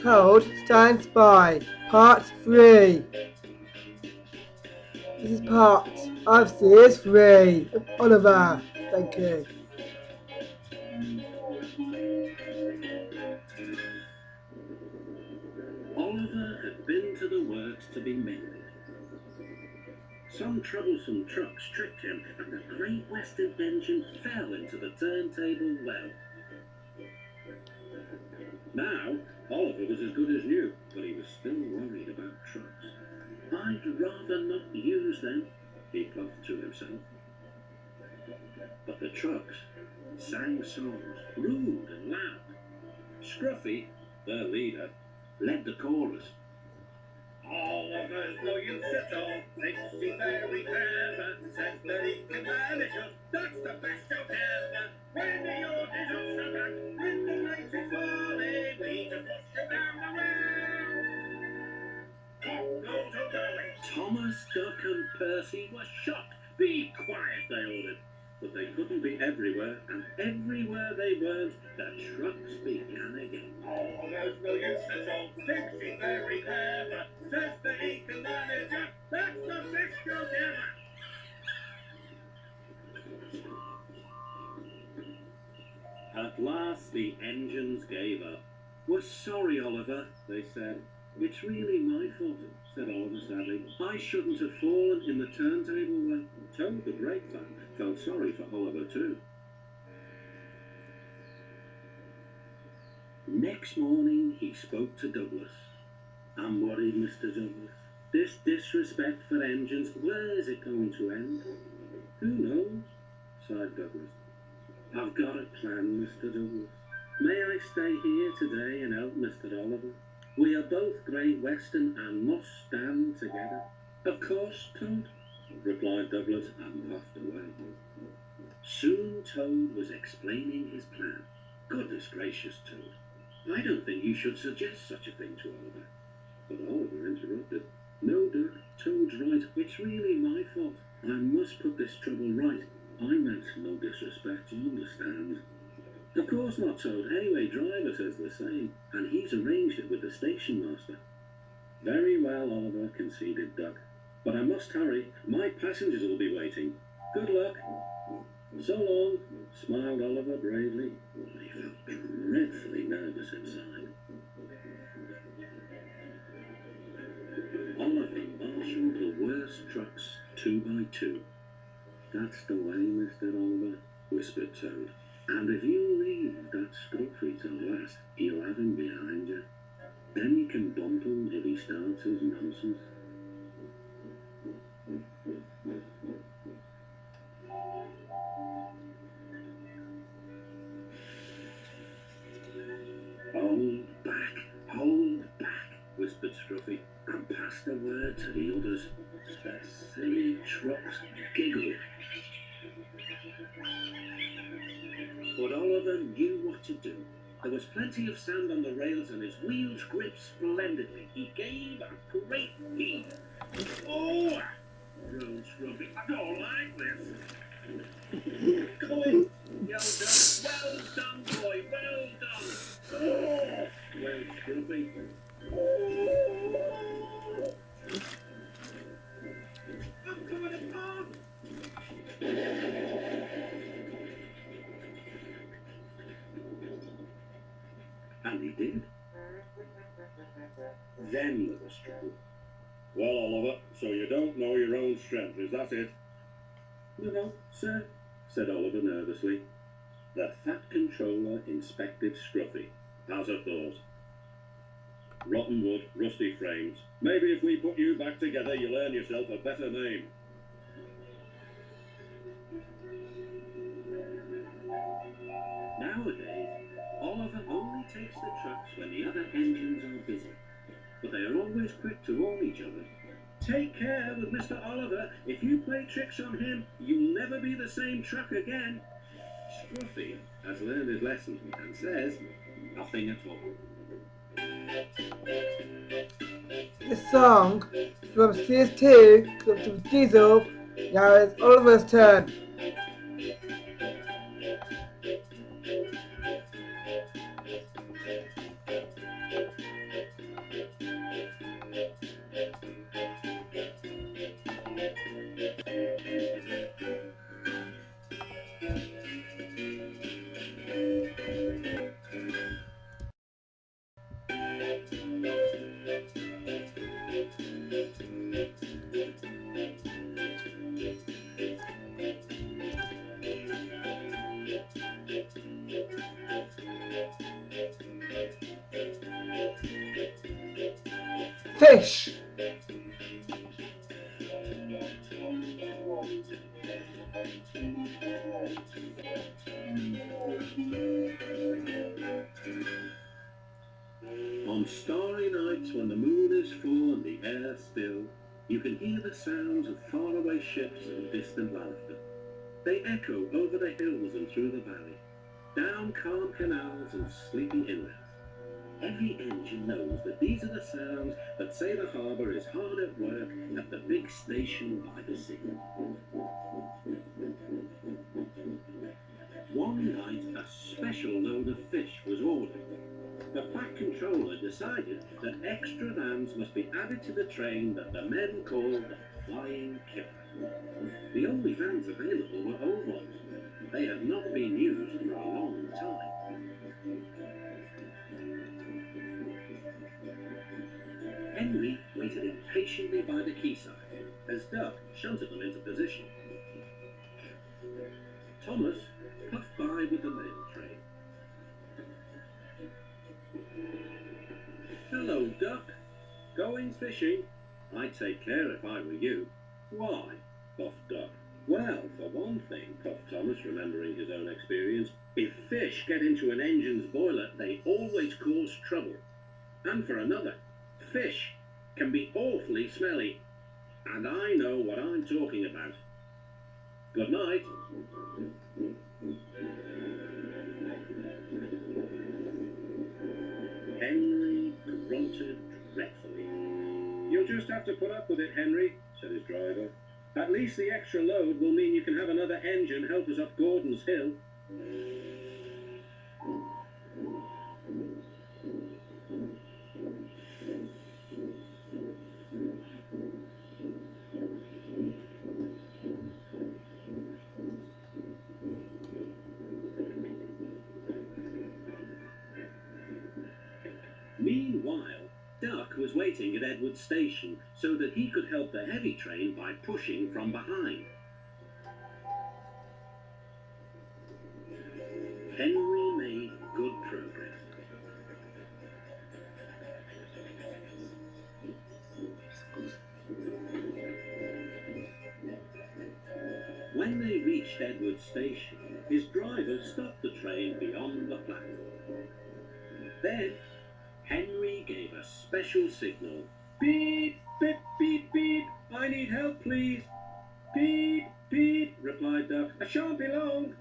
Toad Stands By, Part 3. This is part of Series 3 of Oliver. Thank you. Oliver had been to the works to be mended. Some troublesome trucks tripped him, and the Great Western engine fell into the turntable well. Now, Oliver was as good as new, but he was still worried about trucks. I'd rather not use them, he puffed to himself. But the trucks sang songs, rude and loud. Scruffy, their leader, led the chorus. Oliver's no use at all, thinks he's very clever, says that he can manage us, that's the best joke ever. When the yacht is off the back, when the night is falling, we just push him down the well. Off goes a dolly. Thomas, Duck and Percy were shocked. Be quiet, they ordered. But they couldn't be everywhere, and everywhere they weren't, the trucks began again. Oh, there's no use at all, thinks he's very clever, says that he can manage us, that's the best joke ever. At last the engines gave up. We're sorry, Oliver, they said. It's really my fault, said Oliver sadly. I shouldn't have fallen in the turntable well. Toad the brake fan felt sorry for Oliver too. Next morning he spoke to Douglas. I'm worried, Mr. Douglas. This disrespect for engines, where is it going to end? Who knows? Sighed Douglas. I've got a plan, Mr. Douglas. May I stay here today and help Mr. Oliver? We are both Great Western and must stand together. Of course, Toad, replied Douglas and puffed away. Soon Toad was explaining his plan. Goodness gracious, Toad, I don't think you should suggest such a thing to Oliver. But Oliver interrupted. No, Duck, Toad's right. It's really my fault. I must put this trouble right. I meant no disrespect, you understand. Of course not, Toad. Anyway, Driver says the same, and he's arranged it with the station master. Very well, Oliver, conceded Duck. But I must hurry. My passengers will be waiting. Good luck. So long, smiled Oliver bravely. He felt dreadfully nervous inside. Oliver marshaled the worst trucks 2 by 2. That's the way, Mr. Oliver, whispered Toad. And if you leave that Scruffy till last, you'll have him behind you. Then you can bump him if he starts his nonsense. Hold back, whispered Scruffy, and pass the word to the others. The silly trucks giggled. But Oliver knew what to do. There was plenty of sand on the rails and his wheels gripped splendidly. He gave a great heave. Oh! groaned Scruffy. I don't like this. Go in, yelled Duck. Well done, boy, well done. Oh! wailed Scruffy. I'm coming apart. And he did. Then there was trouble. Well, Oliver, so you don't know your own strength, is that it? No, sir, said Oliver nervously. The Fat Controller inspected Scruffy. How's a thought? Rotten wood, rusty frames. Maybe if we put you back together, you'll earn yourself a better name. Nowadays, Oliver only takes the trucks when the other engines are busy. But they are always quick to warn each other. Take care with Mr. Oliver. If you play tricks on him, you'll never be the same truck again. Scruffy has learned his lesson and says nothing at all. a song from series 2 to Diesel. Now it's Oliver's turn. Fish. On starry nights when the moon is full and the air still, you can hear the sounds of faraway ships and distant laughter. They echo over the hills and through the valley, down calm canals and sleepy inlets. Every engine knows that these are the sounds that say the harbour is hard at work at the big station by the sea. One night, a special load of fish was ordered. The Pack Controller decided that extra vans must be added to the train that the men called the Flying Killer. The only vans available were old ones. They had not been used for a long time. Henry waited impatiently by the quayside as Duck shunted them into position. Thomas puffed by with the mail train. Hello, Duck. Going fishing? I'd take care if I were you. Why? Puffed Duck. Well, for one thing, puffed Thomas, remembering his own experience, if fish get into an engine's boiler, they always cause trouble. And for another, fish can be awfully smelly. And I know what I'm talking about. Good night. Henry grunted dreadfully. You'll just have to put up with it, Henry, said his driver. At least the extra load will mean you can have another engine help us up Gordon's Hill. Meanwhile, Duck was waiting at Edward Station so that he could help the heavy train by pushing from behind. Henry made good progress. When they reached Edward Station, his driver stopped the train beyond the platform. Then, Henry gave a special signal. Beep, beep, beep, beep. I need help, please. Beep, beep, replied Duck. I shan't be long.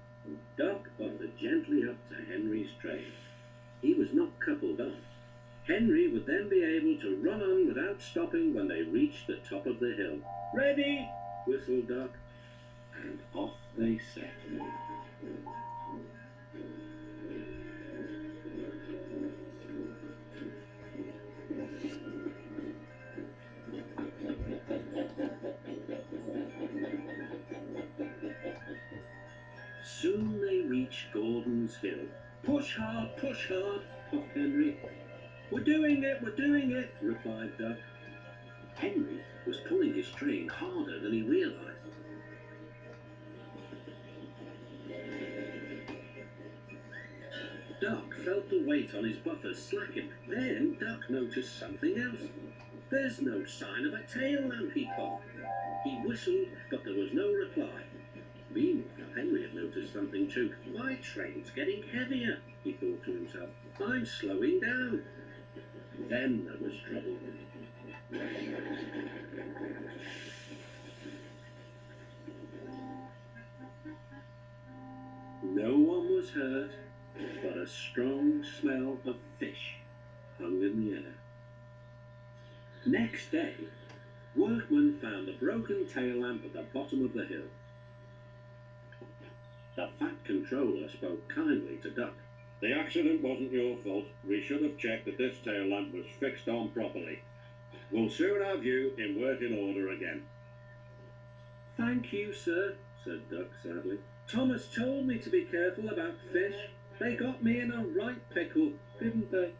Duck butted gently up to Henry's train. He was not coupled up. Henry would then be able to run on without stopping when they reached the top of the hill. Ready, whistled Duck, and off they set. Soon they reached Gordon's Hill. Push hard, puffed Henry. We're doing it, replied Duck. Henry was pulling his train harder than he realized. Duck felt the weight on his buffers slacken. Then Duck noticed something else. There's no sign of a tail lamp, he puffed. He whistled, but there was no reply. Meanwhile, Henry had noticed something too. My train's getting heavier, he thought to himself. I'm slowing down. Then there was trouble. No one was hurt, but a strong smell of fish hung in the air. Next day, workmen found the broken tail lamp at the bottom of the hill. The Fat Controller spoke kindly to Duck. The accident wasn't your fault. We should have checked that this tail lamp was fixed on properly. We'll soon have you in working order again. Thank you, sir, said Duck sadly. Thomas told me to be careful about fish. They got me in a right pickle, didn't they?